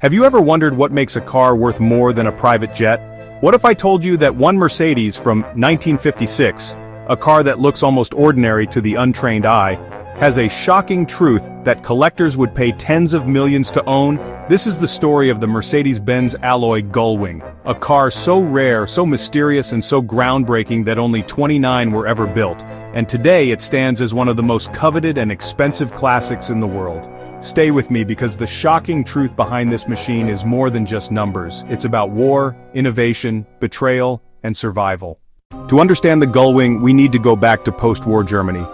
Have you ever wondered what makes a car worth more than a private jet? What if I told you that one Mercedes from 1956, a car that looks almost ordinary to the untrained eye, has a shocking truth that collectors would pay tens of millions to own? This is the story of the Mercedes-Benz alloy Gullwing, a car so rare, so mysterious, and so groundbreaking that only 29 were ever built, and today it stands as one of the most coveted and expensive classics in the world. Stay with me because the shocking truth behind this machine is more than just numbers. It's about war, innovation, betrayal, and survival. To understand the Gullwing, we need to go back to post-war Germany.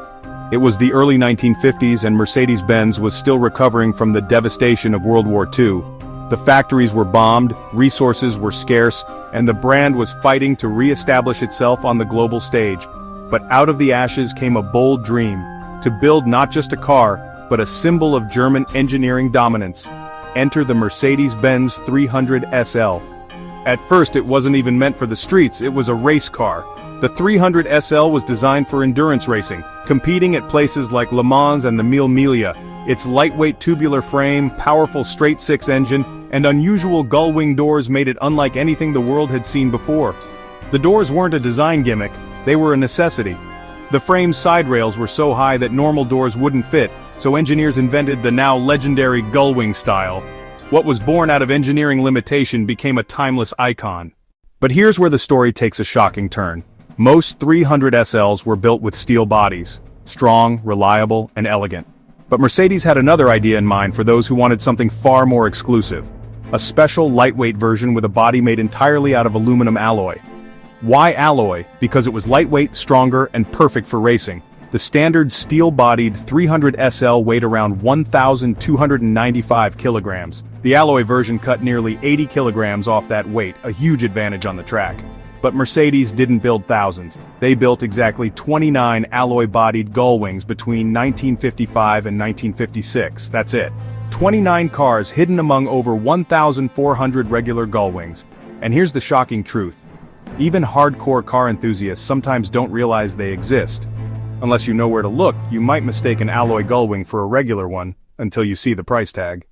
It was the early 1950s and Mercedes-Benz was still recovering from the devastation of World War II. The factories were bombed, resources were scarce, and the brand was fighting to re-establish itself on the global stage. But out of the ashes came a bold dream, to build not just a car, but a symbol of German engineering dominance. Enter the Mercedes-Benz 300 SL. At first it wasn't even meant for the streets, it was a race car. The 300 SL was designed for endurance racing, competing at places like Le Mans and the Mille Miglia. Its lightweight tubular frame, powerful straight-six engine, and unusual gull-wing doors made it unlike anything the world had seen before. The doors weren't a design gimmick, they were a necessity. The frame's side rails were so high that normal doors wouldn't fit, so engineers invented the now legendary Gullwing style. What was born out of engineering limitation became a timeless icon. But here's where the story takes a shocking turn. Most 300 SLs were built with steel bodies, strong, reliable, and elegant. But Mercedes had another idea in mind for those who wanted something far more exclusive. A special lightweight version with a body made entirely out of aluminum alloy. Why alloy? Because it was lightweight, stronger, and perfect for racing. The standard steel-bodied 300 SL weighed around 1,295 kilograms. The alloy version cut nearly 80 kilograms off that weight, a huge advantage on the track. But Mercedes didn't build thousands. They built exactly 29 alloy-bodied Gullwings between 1955 and 1956. That's it. 29 cars hidden among over 1,400 regular Gullwings. And here's the shocking truth. Even hardcore car enthusiasts sometimes don't realize they exist. Unless you know where to look, you might mistake an alloy Gullwing for a regular one, until you see the price tag.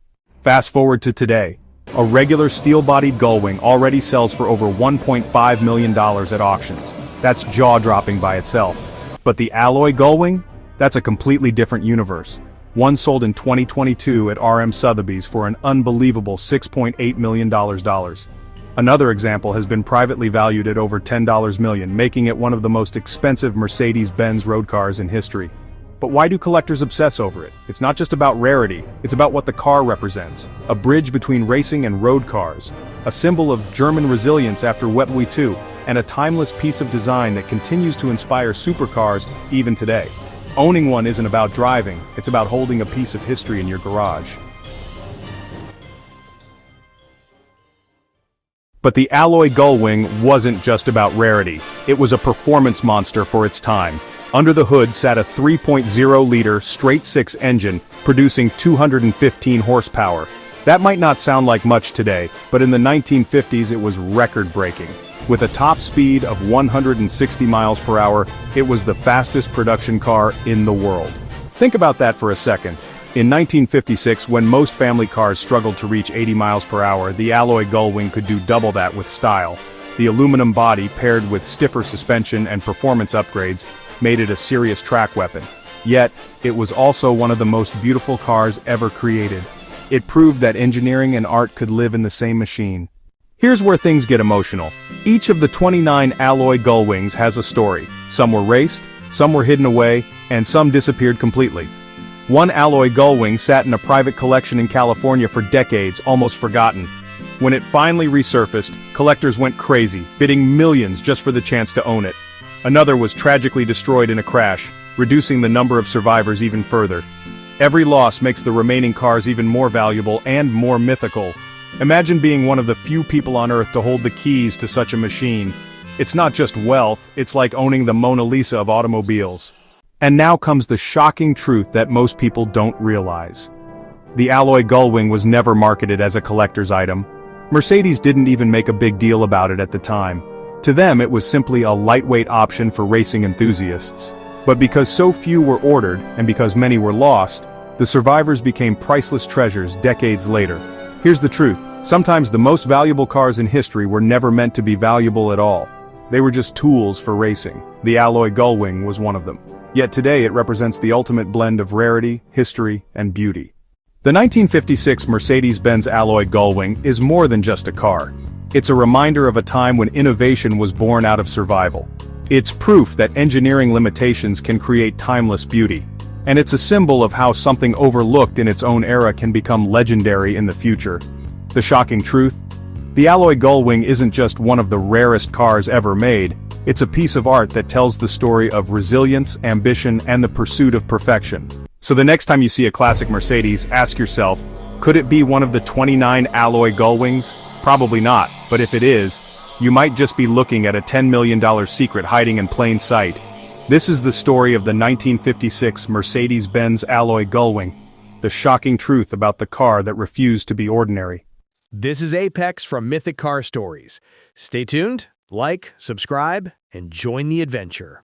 Fast forward to today. A regular steel-bodied Gullwing already sells for over $1.5 million at auctions. That's jaw-dropping by itself. But the alloy Gullwing? That's a completely different universe. One sold in 2022 at RM Sotheby's for an unbelievable $6.8 million. Another example has been privately valued at over $10 million, making it one of the most expensive Mercedes-Benz road cars in history. But why do collectors obsess over it? It's not just about rarity, it's about what the car represents. A bridge between racing and road cars. A symbol of German resilience after World War II, and a timeless piece of design that continues to inspire supercars even today. Owning one isn't about driving, it's about holding a piece of history in your garage. But the alloy Gullwing wasn't just about rarity, it was a performance monster for its time. Under the hood sat a 3.0-liter straight-six engine, producing 215 horsepower. That might not sound like much today, but in the 1950s it was record-breaking. With a top speed of 160 miles per hour, it was the fastest production car in the world. Think about that for a second. In 1956, when most family cars struggled to reach 80 miles per hour, the alloy Gullwing could do double that with style. The aluminum body, paired with stiffer suspension and performance upgrades, made it a serious track weapon. Yet, it was also one of the most beautiful cars ever created. It proved that engineering and art could live in the same machine. Here's where things get emotional. Each of the 29 alloy Gullwings has a story. Some were raced, some were hidden away, and some disappeared completely. One alloy Gullwing sat in a private collection in California for decades, almost forgotten. When it finally resurfaced, collectors went crazy, bidding millions just for the chance to own it. Another was tragically destroyed in a crash, reducing the number of survivors even further. Every loss makes the remaining cars even more valuable and more mythical. Imagine being one of the few people on Earth to hold the keys to such a machine. It's not just wealth, it's like owning the Mona Lisa of automobiles. And now comes the shocking truth that most people don't realize. The alloy Gullwing was never marketed as a collector's item. Mercedes didn't even make a big deal about it at the time. To them it was simply a lightweight option for racing enthusiasts. But because so few were ordered, and because many were lost, the survivors became priceless treasures decades later. Here's the truth. Sometimes the most valuable cars in history were never meant to be valuable at all. They were just tools for racing. The alloy Gullwing was one of them. Yet today it represents the ultimate blend of rarity, history, and beauty. The 1956 Mercedes-Benz alloy Gullwing is more than just a car. It's a reminder of a time when innovation was born out of survival. It's proof that engineering limitations can create timeless beauty. And it's a symbol of how something overlooked in its own era can become legendary in the future. The shocking truth? The alloy Gullwing isn't just one of the rarest cars ever made, it's a piece of art that tells the story of resilience, ambition, and the pursuit of perfection. So the next time you see a classic Mercedes, ask yourself, could it be one of the 29 alloy Gullwings? Probably not, but if it is, you might just be looking at a $10 million secret hiding in plain sight. This is the story of the 1956 Mercedes-Benz alloy Gullwing, the shocking truth about the car that refused to be ordinary. This is Apex from Mythic Car Stories. Stay tuned, like, subscribe, and join the adventure.